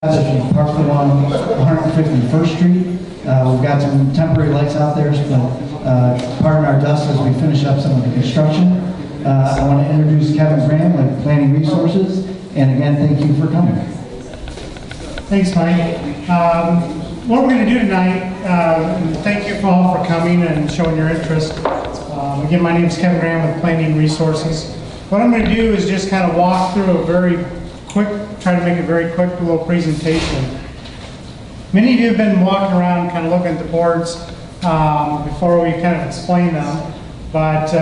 If you park along 151st Street, we've got some temporary lights out there, but pardon our dust as we finish up some of the construction. I want to introduce Kevin Graham with Planning Resources, and again, thank you for coming. Thanks, Mike. What we're going to do tonight, thank you all for coming and showing your interest. Again, my name is Kevin Graham with Planning Resources. What I'm going to do is just kind of walk through a very quick, try to make a very quick little presentation. Many of you have been walking around kind of looking at the boards before we kind of explain them. But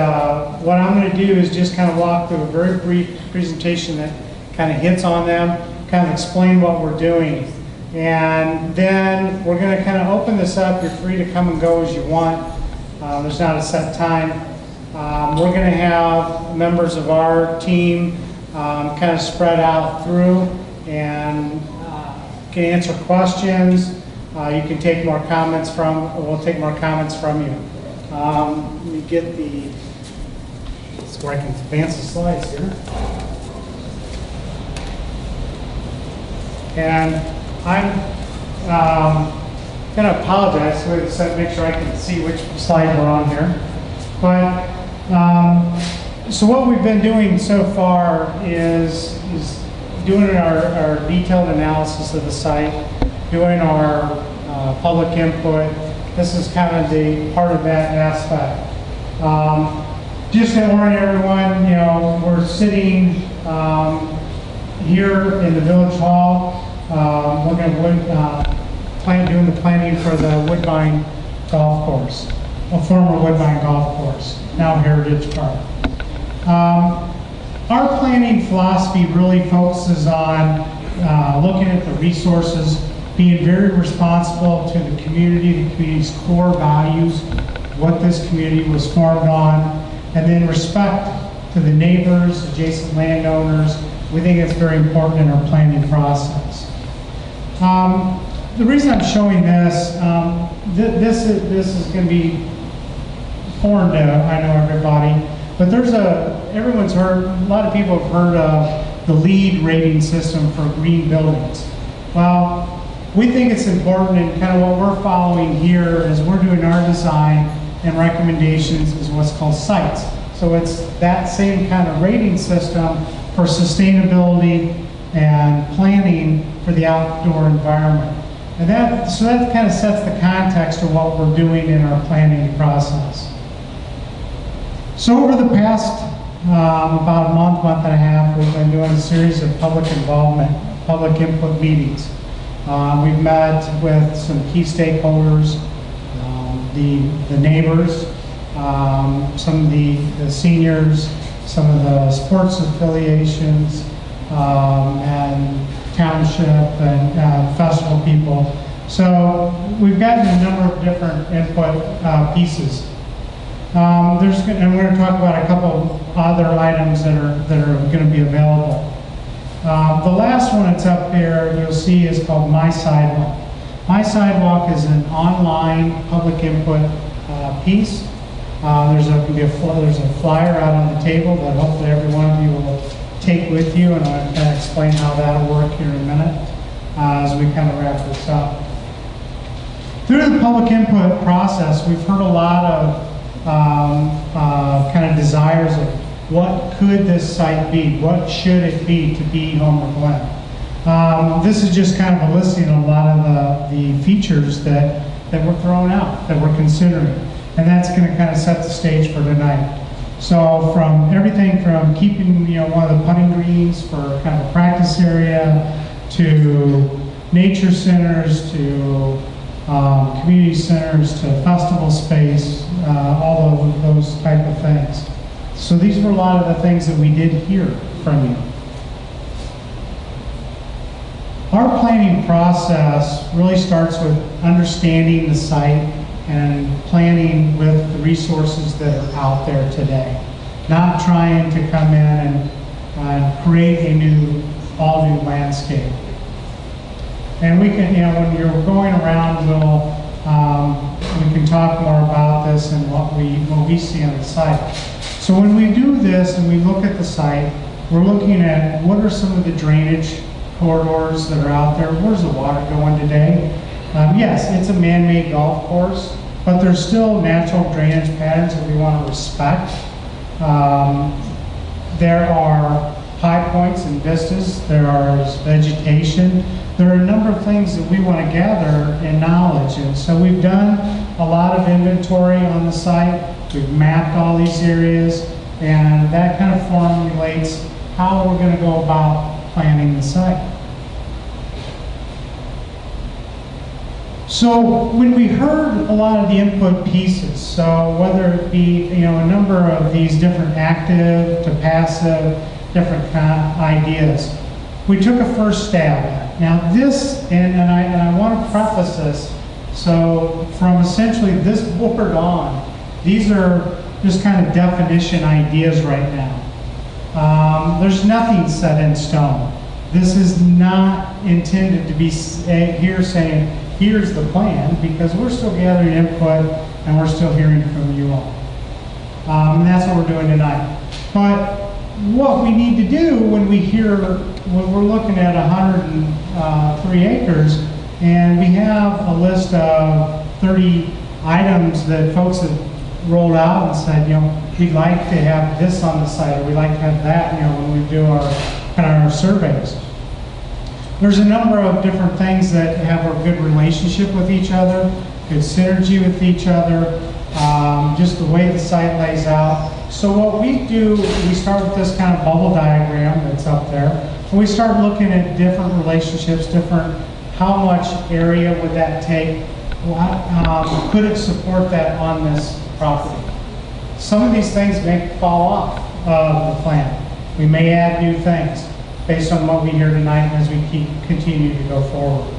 what I'm going to do is just kind of walk through a very brief presentation that kind of hits on them, kind of explain what we're doing. And then we're going to kind of open this up. You're free to come and go as you want. There's not a set time. We're going to have members of our team kind of spread out through and can answer questions. You can take more comments we'll take more comments from you. Let me get so I can advance the slides here. And I'm going to apologize, so make sure I can see which slide we're on here. But so what we've been doing so far is doing our detailed analysis of the site, doing our public input. This is kind of the part of that aspect. Just to orient everyone, you know, we're sitting here in the Village Hall. We're going to doing the planning for the Woodbine Golf Course, a former Woodbine Golf Course, now Heritage Park. Our planning philosophy really focuses on looking at the resources, being very responsible to the community's core values, what this community was formed on, and then respect to the neighbors, adjacent landowners. We think it's very important in our planning process. The reason I'm showing this, this is going to be foreign to, I know, everybody, but everyone's heard, a lot of people have heard of the LEED rating system for green buildings. Well, we think it's important, and kind of what we're following here as we're doing our design and recommendations is what's called SITES. So it's that same kind of rating system for sustainability and planning for the outdoor environment. And that kind of sets the context of what we're doing in our planning process. So over the past about a month and a half, we've been doing a series of public involvement, public input meetings. We've met with some key stakeholders, the neighbors, some of the seniors, some of the sports affiliations, and township and festival people. So we've gotten a number of different input pieces. And we're going to talk about a couple other items that are going to be available. The last one that's up here you'll see is called My Sidewalk. My Sidewalk is an online public input piece. There's a flyer out on the table that hopefully every one of you will take with you, and I'll kind of explain how that'll work here in a minute as we kind of wrap this up. Through the public input process, we've heard a lot of kind of desires of what could this site be? What should it be to be Homer Glen? This is just kind of a listing of a lot of the features that were thrown out, that we're considering. And that's going to kind of set the stage for tonight. So from everything from keeping one of the putting greens for kind of a practice area, to nature centers, to community centers, to festival space, all of those type of things. So these were a lot of the things that we did hear from you. Our planning process really starts with understanding the site and planning with the resources that are out there today. Not trying to come in and create a all new landscape. And we can, when you're going around, we can talk more about this and what we see on the site. So when we do this and we look at the site, we're looking at what are some of the drainage corridors that are out there. Where's the water going today? Yes, it's a man-made golf course, but there's still natural drainage patterns that we want to respect. There are high points and vistas, there is vegetation. There are a number of things that we want to gather in knowledge, and so we've done a lot of inventory on the site. We've mapped all these areas, and that kind of formulates how we're going to go about planning the site. So when we heard a lot of the input pieces, so whether it be a number of these different active to passive, different kind of ideas, we took a first stab at it. Now this, and I want to preface this, so from essentially this board on, these are just kind of definition ideas right now. There's nothing set in stone. This is not intended to be here saying, here's the plan, because we're still gathering input and we're still hearing from you all. And that's what we're doing tonight. But what we need to do when we're looking at 103 acres, and we have a list of 30 items that folks have rolled out and said, we'd like to have this on the site, or we'd like to have that, when we do our surveys. There's a number of different things that have a good relationship with each other, good synergy with each other, just the way the site lays out. So what we do, we start with this kind of bubble diagram that's up there, and we start looking at different relationships, how much area would that take, could it support that on this property. Some of these things may fall off of the plan. We may add new things based on what we hear tonight as we continue to go forward.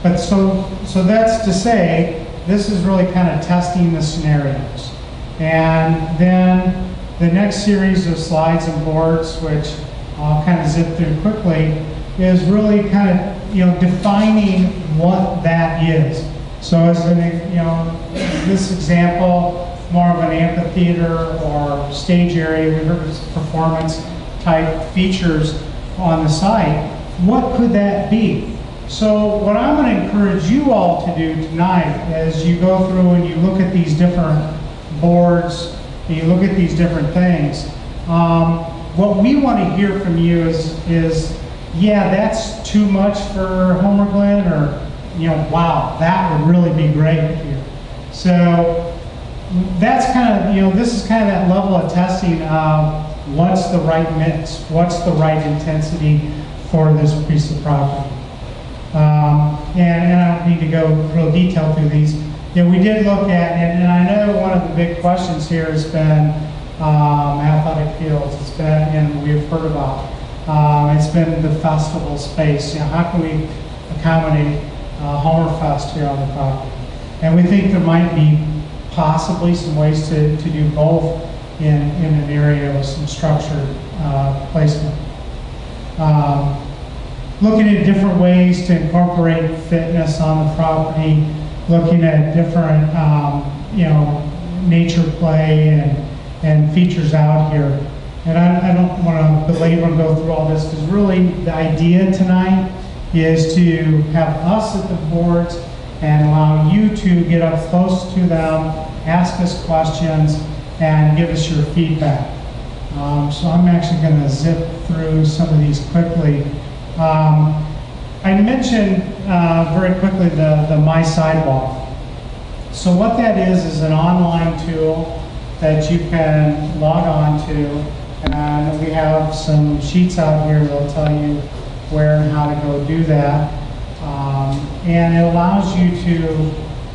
But so that's to say, this is really kind of testing the scenarios. And then the next series of slides and boards, which I'll kind of zip through quickly, is really kind of defining what that is. So as this example, more of an amphitheater or stage area, we heard performance type features on the site. What could that be? So what I'm going to encourage you all to do tonight as you go through and you look at these different boards, and you look at these different things, what we want to hear from you is yeah, that's too much for Homer Glen, or wow, that would really be great here. So that's kind of, this is kind of that level of testing of what's the right mix, what's the right intensity for this piece of property. And I don't need to go real detailed through these. We did look at, and I know one of the big questions here has been athletic fields. It's been, and we've heard about, it's been the festival space. How can we accommodate Homerfest here on the property? And we think there might be possibly some ways to do both in an area with some structured placement. Looking at different ways to incorporate fitness on the property, looking at different nature play and features out here. And I don't want to belabor and go through all this, because really the idea tonight is to have us at the boards and allow you to get up close to them, ask us questions, and give us your feedback. So I'm actually going to zip through some of these quickly. I mentioned very quickly the My Sidewalk. So what that is an online tool that you can log on to, and we have some sheets out here that'll tell you where and how to go do that. And it allows you to,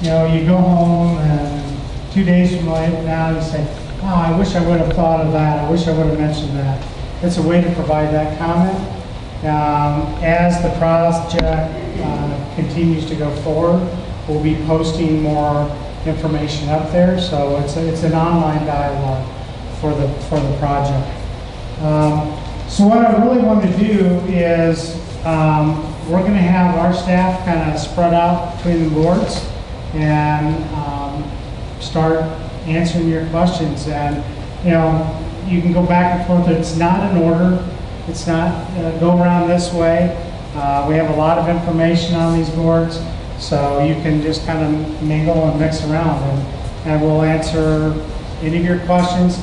you go home and 2 days from now you say, oh, I wish I would have thought of that, I wish I would have mentioned that. It's a way to provide that comment. As the project continues to go forward, we'll be posting more information up there. So it's an online dialogue for the project. So what I really want to do is we're going to have our staff kind of spread out between the boards and start answering your questions. And you can go back and forth. It's not an order. It's not go around this way. We have a lot of information on these boards, so you can just kind of mingle and mix around, and we'll answer any of your questions.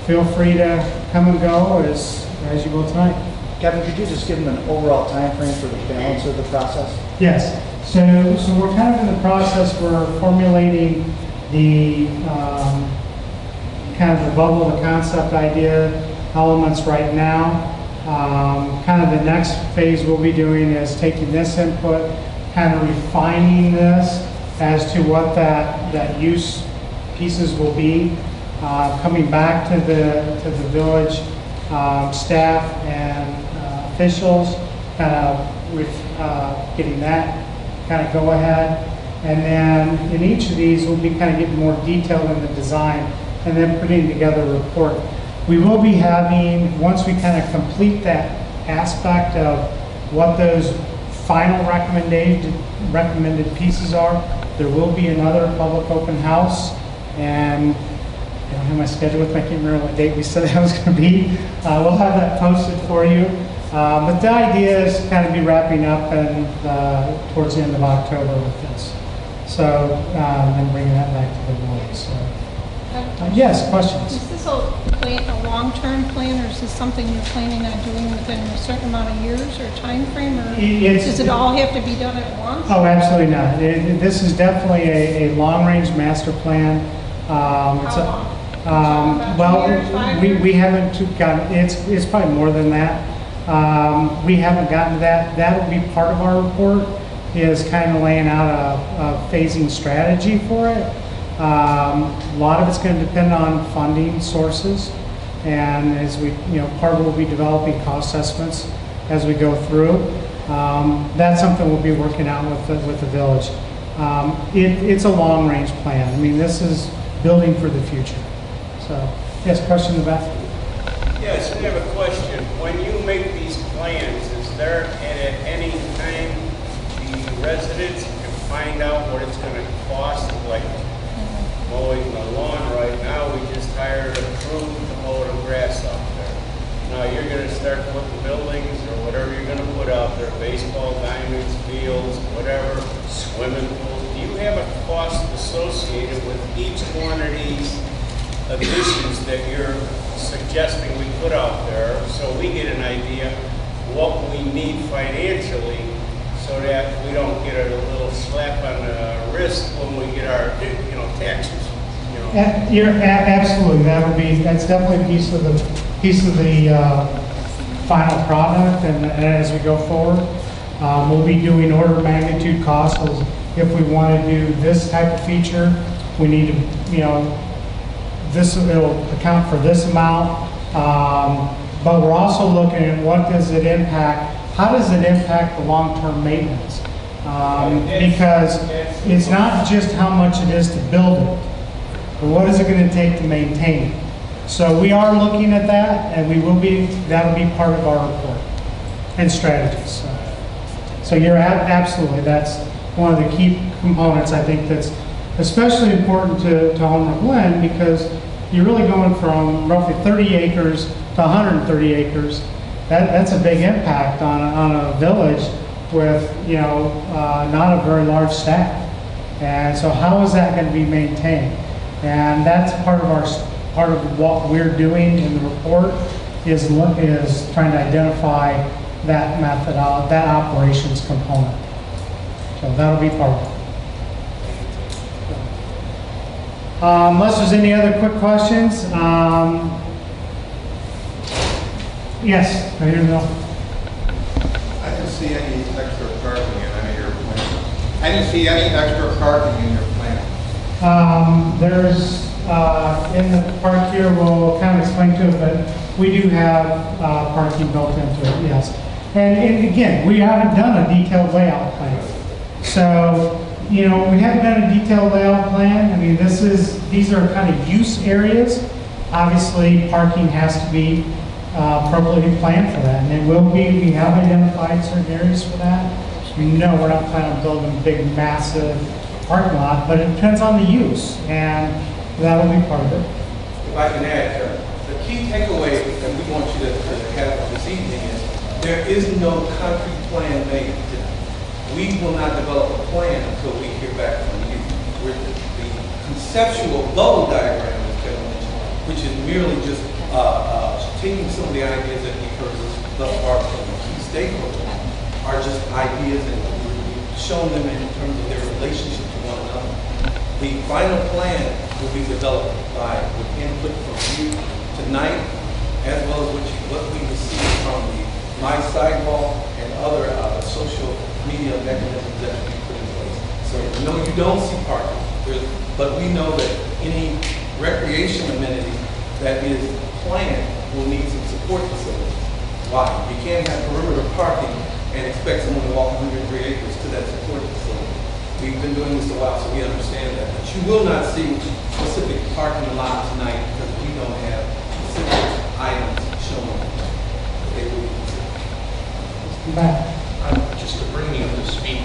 Feel free to come and go as you will tonight. Kevin, could you just give them an overall time frame for the balance of the process? Yes. So we're kind of in the process. We're formulating the kind of the bubble, the concept idea elements right now. Kind of the next phase we'll be doing is taking this input, kind of refining this as to what that use pieces will be. Coming back to the village staff and officials, kind of getting that kind of go ahead. And then in each of these, we'll be kind of getting more detailed in the design and then putting together a report. We will be having, once we kind of complete that aspect of what those final recommended pieces are, there will be another public open house. And I don't have my schedule with me, I can't remember what date we said that was going to be. We'll have that posted for you. But the idea is to kind of be wrapping up and towards the end of October with this. So, and bringing that back to the board. So, yes, questions? Is this a long-term plan, or is this something you're planning on doing within a certain amount of years or time frame, or does it all have to be done at once? Oh, absolutely not. This is definitely a long-range master plan. Well, we haven't gotten, it's probably more than that. We haven't gotten to that. That'll be part of our report, is kind of laying out a phasing strategy for it. A lot of it's going to depend on funding sources, and as we, part of it will be developing cost estimates as we go through. That's something we'll be working out with the village. It's a long-range plan. I mean, this is building for the future. So, yes, question in the back? Yes, I have a question. When you make these plans, is there at any time the residents can find out what it's going to cost? Like mowing the lawn right now, we just hired a crew to mow the grass out there. Now you're going to start putting buildings or whatever you're going to put out there, baseball diamonds, fields, whatever, swimming pools. Do you have a cost associated with each one of these additions that you're suggesting we put out there, so we get an idea what we need financially, so that we don't get a little slap on the wrist when we get our taxes? Absolutely. That's definitely a piece of the final product, and as we go forward, we'll be doing order of magnitude costs. If we want to do this type of feature, we need to, it'll account for this amount, but we're also looking at what does it impact, how does it impact the long-term maintenance? Because it's not just how much it is to build it, but what is it going to take to maintain it? So we are looking at that, and that'll be part of our report and strategies. So you're absolutely, that's one of the key components, I think, that's especially important to Homer Glen, because you're really going from roughly 30 acres to 130 acres. That's a big impact on a village with not a very large staff. And so how is that going to be maintained? And that's part of what we're doing in the report is trying to identify that method, that operations component. So that'll be part of it. Unless there's any other quick questions, yes, right here in the middle. I didn't see any extra parking in any of your plans. I didn't see any extra parking in your plan. There's in the park here, we'll kind of explain to it, but we do have parking built into it, yes. And again, we haven't done a detailed layout plan. So, we haven't done a detailed layout plan. I mean, these are kind of use areas. Obviously, parking has to be appropriately planned for that, and it will be. We have identified certain areas for that. No, we're not planning on building a big, massive parking lot, but it depends on the use, and that'll be part of it. If I can add, the key takeaway that we want you to have this evening is There is no concrete plan made tonight. We will not develop a plan until we hear back from you. The conceptual bubble diagram, as Kevin mentioned, which is merely just taking some of the ideas that we've heard thus far from the key stakeholders, are just ideas and we've shown them in terms of their relationship to one another. The final plan will be developed with input from you tonight, as well as what we receive from the My Sidewalk and other social media mechanisms that we put in place. So no, you don't see parking, but we know that any recreation amenity that is planned will need some support facilities. Why? You can't have perimeter parking and expect someone to walk 103 acres to that support facility. We've been doing this a while, so we understand that. But you will not see specific parking lots tonight because we don't have specific items shown. They will be considered. Just to bring you up to speed,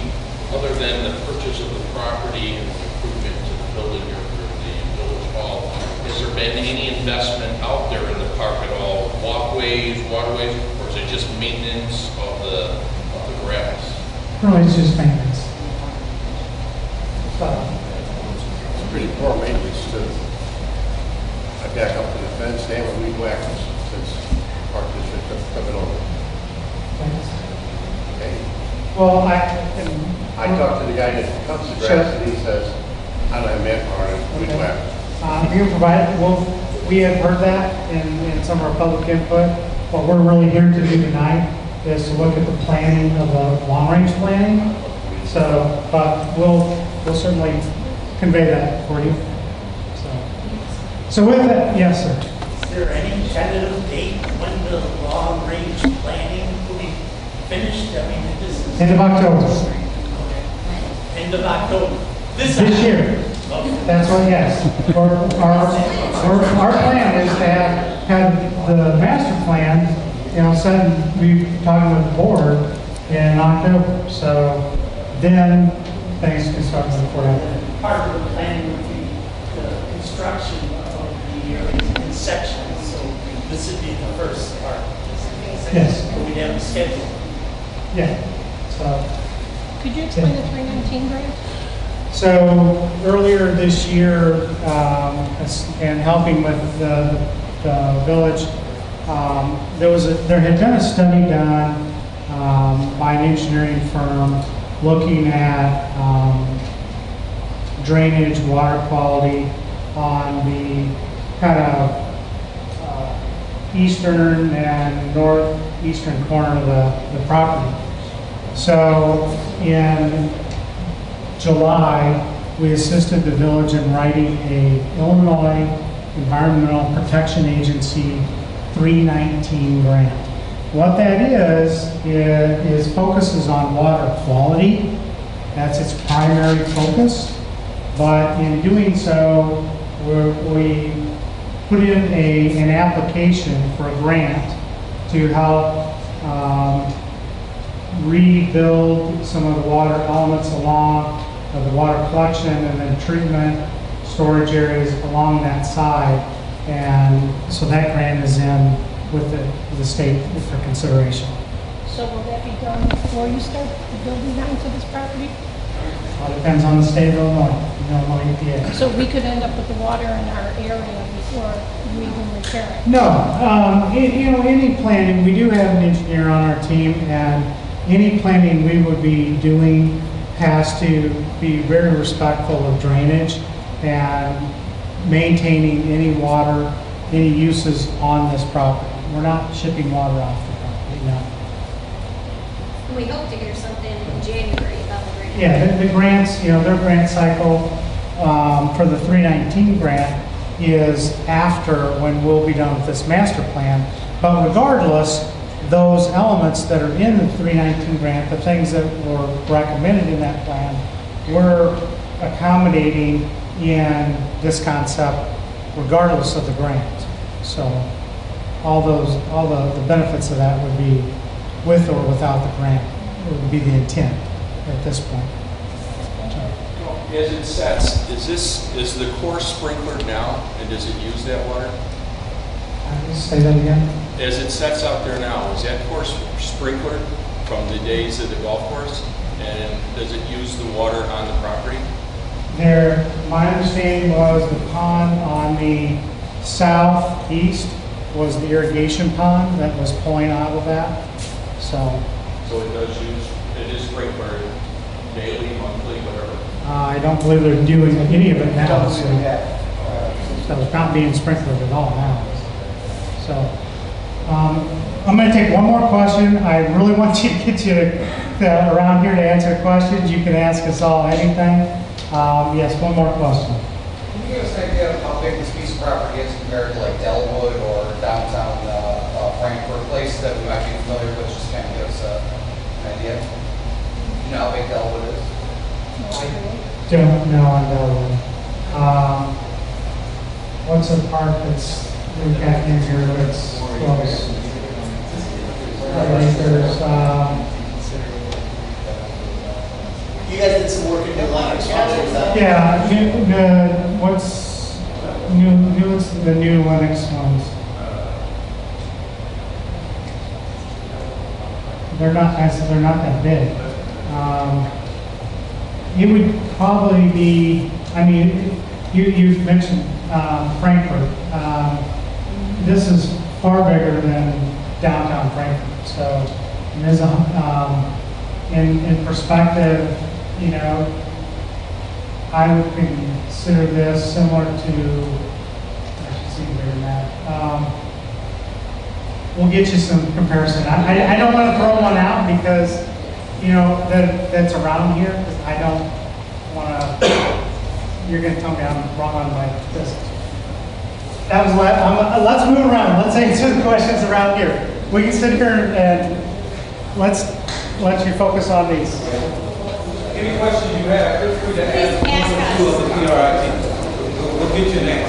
other than the purchase of the property and improvement to the building or the village hall, has there been any investment out there in the park at all? Walkways, waterways, or is it just maintenance of the grass? Really, it's just maintenance. It's pretty poor maintenance too. I back up to the fence, they have a weed whackers since Park District took it over. Okay. Well, I talked to the guy that cuts the grass and he says, I don't have manpower to weed whackers. we can provide, we have heard that in some of our public input. What we're really here to do tonight is to look at the planning of the long-range planning. So, but we'll certainly convey that for you. So with that, yes, sir. Is there any tentative date when the long-range planning will be finished? I mean, this is... End of October. Okay. End of October. This year. Okay. That's what, yes. Our plan is to have the master plan, set and be talking with the board in October. So then things can start moving forward. Part of the plan would be the construction of the areas in sections. So this would be the first part. Yes. But we'd have a schedule. Yeah. So. Could you explain the 319 grant? So earlier this year, and helping with the village, there had been a study done by an engineering firm looking at drainage, water quality on the kind of eastern and northeastern corner of the property. So in July, we assisted the village in writing a Illinois Environmental Protection Agency 319 grant. What that is focuses on water quality. That's its primary focus. But in doing so, we put in an application for a grant to help rebuild some of the water elements along the water collection and then treatment storage areas along that side. And so that grant is in with the state for consideration. So will that be done before you start building onto this property? It depends on the state of Illinois EPA. So we could end up with the water in our area before we even repair it? No, any planning, we do have an engineer on our team, and any planning we would be doing has to be very respectful of drainage and maintaining any water, any uses on this property. We're not shipping water off the property, no. We hope to hear something in January about the grant. Yeah, the grants, their grant cycle for the 319 grant is after when we'll be done with this master plan. But regardless, those elements that are in the 319 grant, the things that were recommended in that plan, we're accommodating in this concept regardless of the grant. So all the benefits of that would be with or without the grant, would be the intent at this point. As it sets, is the core sprinkler now, and does it use that water? Say that again? As it sets out there now, is that course sprinklered from the days of the golf course? And does it use the water on the property? My understanding was the pond on the southeast was the irrigation pond that was pulling out of that. So It is sprinklered daily, monthly, whatever? I don't believe they're doing any of it now. So it's not being sprinkled at all now. So I'm going to take one more question. I really want you to get you around here to answer questions. You can ask us all anything. Yes, one more question. Can you give us an idea of how big this piece of property is compared to like Delwood or downtown Frankfurt, place that we might be familiar with? Just kind of give us an idea. You know how big Delwood is? Don't know on Delaware. What's a park that's we've got in here that's close? There's You guys did some work in New Lenox. yeah, what's the new Linux ones? They're not that big. It would probably be, I mean, you mentioned Frankfurt. This is far bigger than downtown Frankfurt. So there's in perspective, you know, I would consider this similar to, I should see bigger than that. We'll get you some comparison. I don't want to throw one out because, you know, that's around here, because I don't want to, you're going to tell me I'm wrong on my this. That was let's move around. Let's answer the questions around here. We can sit here and let's let you focus on these. Any questions you have, feel free to ask one or two of the PRI team. We'll get you next.